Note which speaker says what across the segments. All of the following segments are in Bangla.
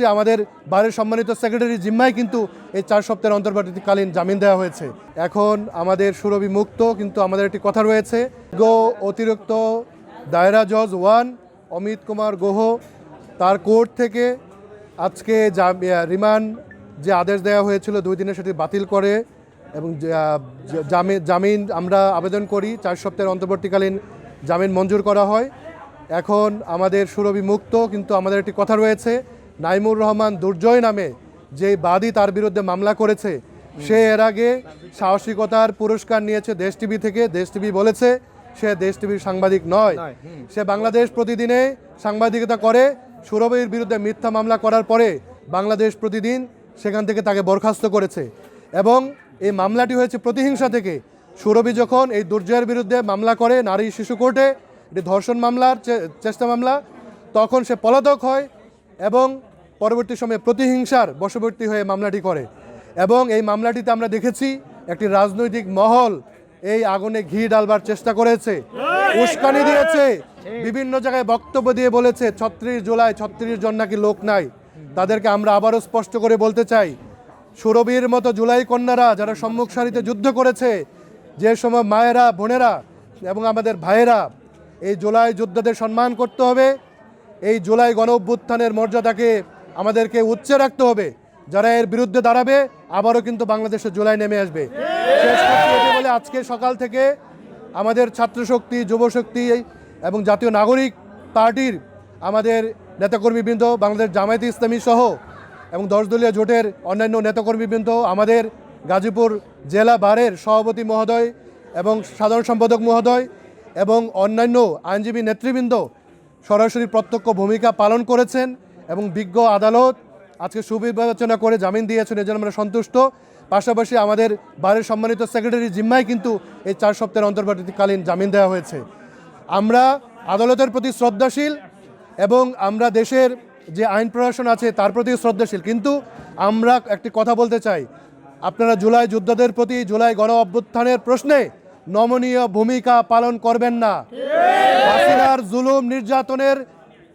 Speaker 1: আমাদের বারের সম্মানিত সেক্রেটারি জিম্মায় কিন্তু এই 4 সপ্তাহের অন্তর্বর্তীকালীন জামিন দেওয়া হয়েছে। এখন আমাদের সুরভি মুক্ত, কিন্তু আমাদের একটি কথা রয়েছে, অতিরিক্ত দায়রা জজ 1 অমিত কুমার গুহ তার কোর্ট থেকে আজকে রিমান্ড যে আদেশ দেওয়া হয়েছিল 2 দিনে সেটি বাতিল করে এবং জামিন আমরা আবেদন করি। 4 সপ্তাহের অন্তর্বর্তীকালীন জামিন মঞ্জুর করা হয়। এখন আমাদের সুরভি মুক্ত, কিন্তু আমাদের একটি কথা রয়েছে, নাইমুর রহমান দুর্জয় নামে যে বাদী তার বিরুদ্ধে মামলা করেছে, সে এর আগে সাহসিকতার পুরস্কার নিয়েছে দেশ টিভি থেকে। দেশ টিভি বলেছে সে দেশ টিভির সাংবাদিক নয়, সে বাংলাদেশ প্রতিদিনে সাংবাদিকতা করে। সুরভির বিরুদ্ধে মিথ্যা মামলা করার পরে বাংলাদেশ প্রতিদিন সেখান থেকে তাকে বরখাস্ত করেছে এবং এই মামলাটি হয়েছে প্রতিহিংসা থেকে। সুরভি যখন এই দুর্জয়ের বিরুদ্ধে মামলা করে নারী শিশু কোর্টে, এটি ধর্ষণ মামলার চেষ্টা মামলা, তখন সে পলাতক হয় এবং পরবর্তী সময়ে প্রতিহিংসার বশবর্তী হয়ে মামলাটি করে। এবং এই মামলাটিতে আমরা দেখেছি একটি রাজনৈতিক মহল এই আগুনে ঘি ডালবার চেষ্টা করেছে, উস্কানি দিয়েছে, বিভিন্ন জায়গায় বক্তব্য দিয়ে বলেছে 36 জুলাই 36 জন নাকি লোক নাই। তাদেরকে আমরা আবারও স্পষ্ট করে বলতে চাই, সুরভির মতো জুলাই কন্যারা যারা সম্মুখ সারিতে যুদ্ধ করেছে, যে সময় মায়েরা বোনেরা এবং আমাদের ভাইয়েরা, এই জুলাই যোদ্ধাদের সম্মান করতে হবে। এই জুলাই গণ অভ্যুত্থানের মর্যাদাকে আমাদেরকে উচ্চে রাখতে হবে। যারা এর বিরুদ্ধে দাঁড়াবে আবারও কিন্তু বাংলাদেশে জুলাই নেমে আসবে। শেষ করতে বলে আজকে সকাল থেকে আমাদের ছাত্রশক্তি, যুবশক্তি এবং জাতীয় নাগরিক পার্টির আমাদের নেতাকর্মীবৃন্দ, বাংলাদেশ জামায়াতে ইসলামী সহ এবং 10 দলীয় জোটের অন্যান্য নেতাকর্মীবৃন্দ, আমাদের গাজীপুর জেলা বারের সভাপতি মহোদয় এবং সাধারণ সম্পাদক মহোদয় এবং অন্যান্য আইনজীবী নেতৃবৃন্দ সরাসরি প্রত্যক্ষ ভূমিকা পালন করেছেন এবং বিজ্ঞ আদালত আজকে সুবিবেচনা করে জামিন দিয়েছেন, এজন্য আমরা সন্তুষ্ট। পাশাপাশি আমাদের বারের সম্মানিত সেক্রেটারি জিম্মায় কিন্তু এই 4 সপ্তাহের অন্তর্বর্তীকালীন জামিন দেওয়া হয়েছে। আমরা আদালতের প্রতি শ্রদ্ধাশীল এবং আমরা দেশের যে আইন প্রশাসন আছে তার প্রতি শ্রদ্ধাশীল, কিন্তু আমরা একটি কথা বলতে চাই, আপনারা জুলাই যোদ্ধাদের প্রতি জুলাই গণ অভ্যুত্থানের প্রশ্নে নমনীয় ভূমিকা পালন করবেন না। হাসিনার জুলুম নির্যাতনের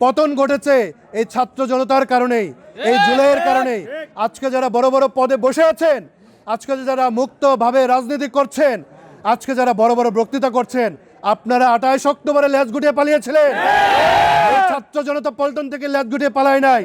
Speaker 1: পতন ঘটেছে এই ছাত্র জনতার কারণেই, এই জুলাইয়ের কারণেই। আজকে যারা বড় বড় পদে বসে আছেন, আজকে যারা মুক্তভাবে রাজনীতি করছেন, আজকে যারা বড় বড় বক্তৃতা করছেন, আপনারা 28 অক্টোবরে লেজ গুটিয়ে পালিয়েছিলেন। এই ছাত্র জনতা পল্টন থেকে লেজ গুটিয়ে পালায় নাই।